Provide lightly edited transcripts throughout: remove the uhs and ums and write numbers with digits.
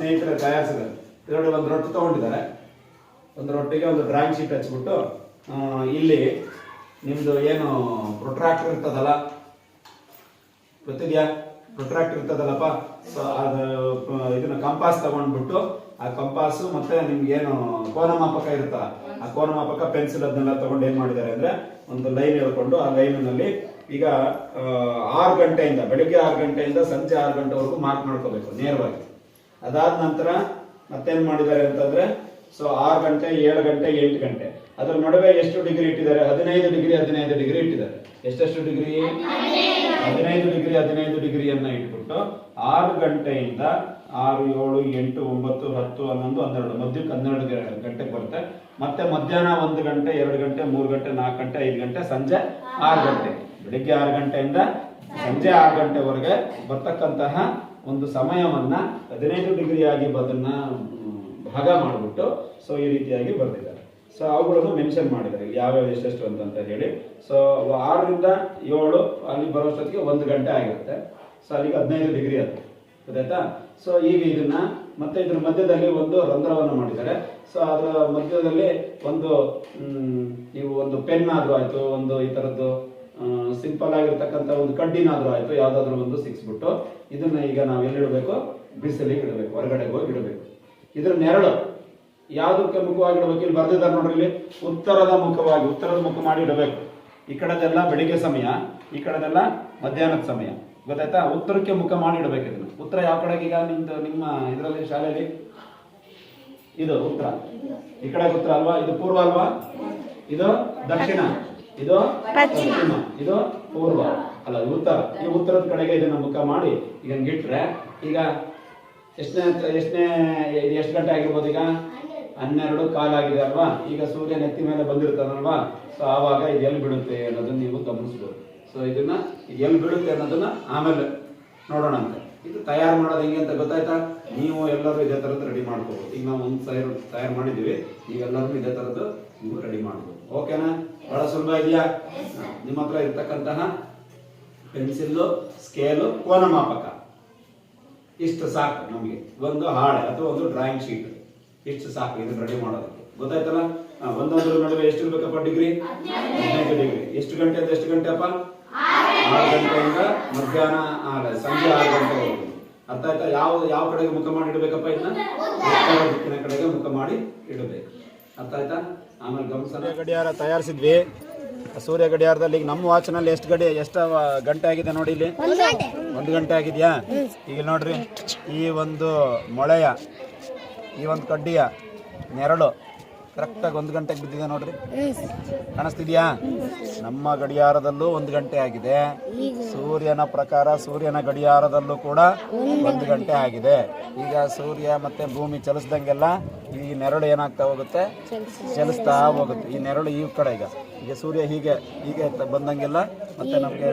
ಸ್ನೇಹಿತರೆ ತಯಾರಿಸಿದ್ದಾರೆ. ಇದರಲ್ಲಿ ಒಂದು ರೊಟ್ಟಿ ತೊಗೊಂಡಿದ್ದಾರೆ. ಒಂದು ರೊಟ್ಟಿಗೆ ಒಂದು ಡ್ರಾಯಿಂಗ್ ಶೀಟ್ ಹಚ್ಬಿಟ್ಟು ಇಲ್ಲಿ ನಿಮ್ಮದು ಏನು ಪ್ರೊಟ್ರಾಕ್ಟರ್ ಇರ್ತದಲ್ಲ, ಗೊತ್ತಿದೆಯಾ? ಪ್ರೊಟ್ರಾಕ್ಟರ್ ಇರ್ತದಲ್ಲಪ್ಪ, ಸೊ ಅದು ಇದನ್ನ ಕಂಪಾಸ್ ತಗೊಂಡ್ಬಿಟ್ಟು ಆ ಕಂಪಾಸು ಮತ್ತೆ ನಿಮ್ಗೇನು ಕೋನಮಾಪಕ ಇರುತ್ತಲ್ಲ, ಆ ಕೋನಮಾಪಕ ಪೆನ್ಸಿಲ್ ಅದನ್ನೆಲ್ಲ ತಗೊಂಡು ಏನ್ ಮಾಡಿದ್ದಾರೆ ಅಂದ್ರೆ ಒಂದು ಲೈನ್ ಹೇಳ್ಕೊಂಡು ಆ ಲೈನಿನಲ್ಲಿ ಈಗ 6 ಗಂಟೆಯಿಂದ ಬೆಳಿಗ್ಗೆ 6 ಗಂಟೆಯಿಂದ ಸಂಜೆ 6 ಗಂಟೆವರೆಗೂ ಮಾರ್ಕ್ ಮಾಡ್ಕೋಬೇಕು ನೇರವಾಗಿ. ಅದಾದ ನಂತರ ಮತ್ತೇನ್ ಮಾಡಿದ್ದಾರೆ ಅಂತಂದ್ರೆ ಸೊ 6 ಗಂಟೆ 7 ಗಂಟೆ 8 ಗಂಟೆ ಅದ್ರ ನಡುವೆ ಎಷ್ಟು ಡಿಗ್ರಿ ಇಟ್ಟಿದ್ದಾರೆ? 15 ಡಿಗ್ರಿ 15 ಡಿಗ್ರಿ ಇಟ್ಟಿದ್ದಾರೆ. ಎಷ್ಟೆಷ್ಟು ಡಿಗ್ರಿ? 15 ಡಿಗ್ರಿ 15 ಡಿಗ್ರಿಯನ್ನ ಇಟ್ಬಿಟ್ಟು 6 ಗಂಟೆಯಿಂದ 6, 7, 8, 9, 10, 11, 12 ಮಧ್ಯಕ್ಕೆ 12 ಗಂಟೆಗೆ ಬರುತ್ತೆ. ಮತ್ತೆ ಮಧ್ಯಾಹ್ನ 1 ಗಂಟೆ 2 ಗಂಟೆ 3 ಗಂಟೆ 4 ಗಂಟೆ 5 ಗಂಟೆ ಸಂಜೆ 6 ಗಂಟೆ. ಬೆಳಿಗ್ಗೆ 6 ಗಂಟೆಯಿಂದ ಸಂಜೆ 6 ಗಂಟೆವರೆಗೆ ಬರ್ತಕ್ಕಂತಹ ಒಂದು ಸಮಯವನ್ನ 15 ಡಿಗ್ರಿ ಆಗಿ ಅದನ್ನ ಭಾಗ ಮಾಡಿಬಿಟ್ಟು ಸೊ ಈ ರೀತಿಯಾಗಿ ಬರ್ತಿದ್ದಾರೆ. ಸೊ ಅವುಗಳನ್ನು ಮೆನ್ಷನ್ ಮಾಡಿದ್ದಾರೆ ಯಾವ್ಯಾವ ಎಷ್ಟೆಷ್ಟು ಅಂತ ಹೇಳಿ. ಸೊ 6 ರಿಂದ 7 ಅಲ್ಲಿ ಬರೋಷ್ಟೊತ್ತಿಗೆ 1 ಗಂಟೆ ಆಗಿರುತ್ತೆ. ಸೊ ಅಲ್ಲಿಗೆ 15 ಡಿಗ್ರಿ ಅದು, ಗೊತ್ತಾಯ್ತಾ? ಸೊ ಈಗ ಇದನ್ನ ಮತ್ತೆ ಇದ್ರ ಮಧ್ಯದಲ್ಲಿ ಒಂದು ರಂಧ್ರವನ್ನು ಮಾಡಿದ್ದಾರೆ. ಸೊ ಅದರ ಮಧ್ಯದಲ್ಲಿ ಒಂದು ನೀವು ಒಂದು ಪೆನ್ ಆದ್ರೂ ಆಯ್ತು, ಒಂದು ಈ ತರದ್ದು ಸಿಂಪಲ್ ಆಗಿರ್ತಕ್ಕಂಥ ಒಂದು ಕಡ್ಡಿನಾದ್ರೂ ಆಯ್ತು, ಯಾವ್ದಾದ್ರು ಒಂದು ಸಿಕ್ಸ್ಬಿಟ್ಟು ಇದನ್ನ ಈಗ ನಾವು ಎಲ್ಲಿಡಬೇಕು? ಬಿಸಿಲಿಗೆ ಇಡಬೇಕು, ಹೊರಗಡೆಗೆ ಹೋಗಿ ಇಡಬೇಕು. ಇದ್ರ ನೆರಳು ಯಾವುದಕ್ಕೆ ಮುಖವಾಗಿ ಇಡಬೇಕು? ಇಲ್ಲಿ ಬರ್ದಿದ್ದಾರೆ ನೋಡ್ರಿ, ಇಲ್ಲಿ ಉತ್ತರದ ಮುಖವಾಗಿ, ಉತ್ತರದ ಮುಖ ಮಾಡಿ ಇಡಬೇಕು. ಈ ಕಡೆದೆಲ್ಲ ಬೆಳಿಗ್ಗೆ ಸಮಯ, ಈ ಕಡೆದೆಲ್ಲ ಮಧ್ಯಾಹ್ನದ ಸಮಯ, ಗೊತ್ತಾಯ್ತಾ? ಉತ್ತರಕ್ಕೆ ಮುಖ ಮಾಡಿ ಇಡಬೇಕು. ಇದನ್ನ ಉತ್ತರ ಯಾವ ಕಡೆಗೆ? ಈಗ ನಿಮ್ಮ ಇದರಲ್ಲಿ ಶಾಲೆಯಲ್ಲಿ ಇದು ಉತ್ತರ, ಈ ಕಡೆ ಉತ್ತರ ಅಲ್ವಾ? ಇದು ಪೂರ್ವ ಅಲ್ವಾ? ಇದು ದಕ್ಷಿಣ, ಇದು ಪಶ್ಚಿಮ, ಇದು ಪೂರ್ವ ಅಲ್ಲ, ಉತ್ತರ. ಈ ಉತ್ತರದ ಕಡೆಗೆ ಇದನ್ನ ಮುಖ ಮಾಡಿ ಈಗ ಹಂಗಿಟ್ರೆ ಈಗ ಎಷ್ಟು ಗಂಟೆ ಆಗಿರ್ಬೋದು? ಈಗ 12:15 ಆಗಿದೆ ಅಲ್ವಾ? ಈಗ ಸೂರ್ಯ ನೆತ್ತಿ ಮೇಲೆ ಬಂದಿರ್ತಾನಲ್ವಾ? ಸೊ ಆವಾಗ ಇದು ಎಲ್ಲಿ ಬಿಡುತ್ತೆ ಅನ್ನೋದನ್ನ ನೀವು ಗಮನಿಸ್ಬೋದು. ಸೊ ಇದನ್ನ ಎಲ್ಲಿ ಬಿಡುತ್ತೆ ಅನ್ನೋದನ್ನ ಆಮೇಲೆ ನೋಡೋಣ ಅಂತ. ಇದು ತಯಾರು ಮಾಡೋದು ಹೆಂಗೆ ಅಂತ ಗೊತ್ತಾಯ್ತಾ? ನೀವು ಎಲ್ಲರೂ ಇದೇ ತರದ್ದು ರೆಡಿ ಮಾಡ್ಕೋಬಹುದು. ಈಗ ನಾವು ಒಂದು ತಯಾರು ಮಾಡಿದೀವಿ, ನೀವೆಲ್ಲರೂ ಇದೇ ತರದ್ದು ನೀವು ರೆಡಿ ಮಾಡ್ಬೋದು. ಓಕೆನಾ? ಬಹಳ ಸುಲಭ ಇದೆಯಾ? ನಿಮ್ಮ ಹತ್ರ ಇರ್ತಕ್ಕಂತಹ ಪೆನ್ಸಿಲ್, ಸ್ಕೇಲು, ಕೋನಮಾಪಕ ಇಷ್ಟು ಸಾಕು ನಮಗೆ. ಒಂದು ಹಾಳೆ ಅಥವಾ ಒಂದು ಡ್ರಾಯಿಂಗ್ ಶೀಟ್ ಇಷ್ಟು ಸಾಕು ಇದನ್ನ ರೆಡಿ ಮಾಡೋದಕ್ಕೆ, ಗೊತ್ತಾಯ್ತಲ್ಲ? ಒಂದೊಂದರ ನಡುವೆ ಎಷ್ಟು ಇರ್ಬೇಕಪ್ಪ ಡಿಗ್ರಿ? 15 ಡಿಗ್ರಿ. ಎಷ್ಟು ಗಂಟೆಯಿಂದ ಎಷ್ಟು ಗಂಟೆ ಅಪ್ಪ? 6 ಗಂಟೆಯಿಂದ ಮಧ್ಯಾಹ್ನ ಸಂಜೆ 6 ಗಂಟೆವರೆಗೂ. ಅರ್ಥ ಆಯ್ತಾ? ಯಾವ ಕಡೆಗೆ ಮುಖ ಮಾಡಿ ಇಡಬೇಕಪ್ಪ? ಇದನ್ನ ಉತ್ತರ ದಿಕ್ಕಿನ ಕಡೆಗೆ ಮುಖ ಮಾಡಿ ಇಡಬೇಕು. ಅರ್ಥ ಆಯ್ತಾ? ಆಮೇಲೆ ಗಮನಿಸೋಣ. ಗಡಿಯಾರ ತಯಾರಿಸಿದ್ವಿ. ಸೂರ್ಯ ಗಡಿಯಾರದಲ್ಲಿ ಈಗ ನಮ್ಮ ವಾಚ್ನಲ್ಲಿ ಎಷ್ಟು ಗಂಟೆ ಆಗಿದೆ ನೋಡಿ. ಇಲ್ಲಿ 1 ಗಂಟೆ ಆಗಿದೆಯಾ? ಈಗ ನೋಡ್ರಿ, ಈ ಒಂದು ಮೊಳೆಯ, ಈ ಒಂದು ಕಡ್ಡಿಯ ನೆರಳು ಕರೆಕ್ಟಾಗಿ 1 ಗಂಟೆಗೆ ಬಿದ್ದಿದೆ ನೋಡ್ರಿ, ಕಾಣಿಸ್ತಿದ್ಯಾ? ನಮ್ಮ ಗಡಿಯಾರದಲ್ಲೂ 1 ಗಂಟೆ ಆಗಿದೆ. ಸೂರ್ಯನ ಪ್ರಕಾರ ಸೂರ್ಯನ ಗಡಿಯಾರದಲ್ಲೂ ಕೂಡ 1 ಗಂಟೆ ಆಗಿದೆ. ಈಗ ಸೂರ್ಯ ಮತ್ತೆ ಭೂಮಿ ಚಲಿಸ್ದಂಗೆಲ್ಲ ಈ ನೆರಳು ಏನಾಗ್ತಾ ಹೋಗುತ್ತೆ? ಚಲಿಸ್ತಾ ಹೋಗುತ್ತೆ. ಈ ನೆರಳು ಈ ಕಡೆ ಈಗ ಸೂರ್ಯ ಹೀಗೆ ಬಂದಂಗೆಲ್ಲ ಮತ್ತೆ ನಮಗೆ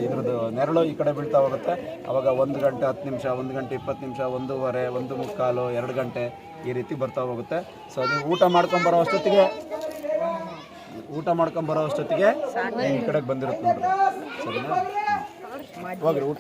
ಇದ್ರದ್ದು ನೆರಳು ಈ ಕಡೆ ಬೀಳ್ತಾ ಹೋಗುತ್ತೆ. ಅವಾಗ 1 ಗಂಟೆ 10 ನಿಮಿಷ, 1 ಗಂಟೆ 20 ನಿಮಿಷ, 1:15, 1:45, 2 ಗಂಟೆ ಈ ರೀತಿ ಬರ್ತಾ ಹೋಗುತ್ತೆ. ಸೊ ನೀವು ಊಟ ಮಾಡ್ಕೊಂಬರೋ ಅಷ್ಟೊತ್ತಿಗೆ ಈ ಕಡೆಗೆ ಬಂದಿರುತ್ತೆ ನೋಡ್ರಿ. ಸರಿನಾ? ಹೋಗ್ರಿ ಊಟ.